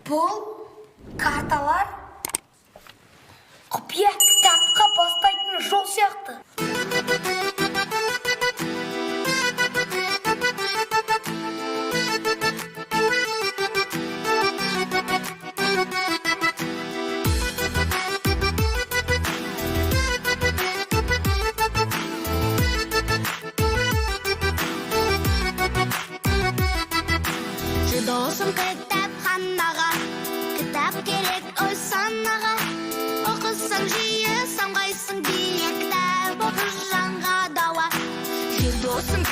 Бұл карталар құпия кітапқа бастайтын жол сияқты. Досым кітапханаға, кітап керек ой санаға. Оқысаң жиі самғайсың биік кітап, оқы жанға дауа. Досым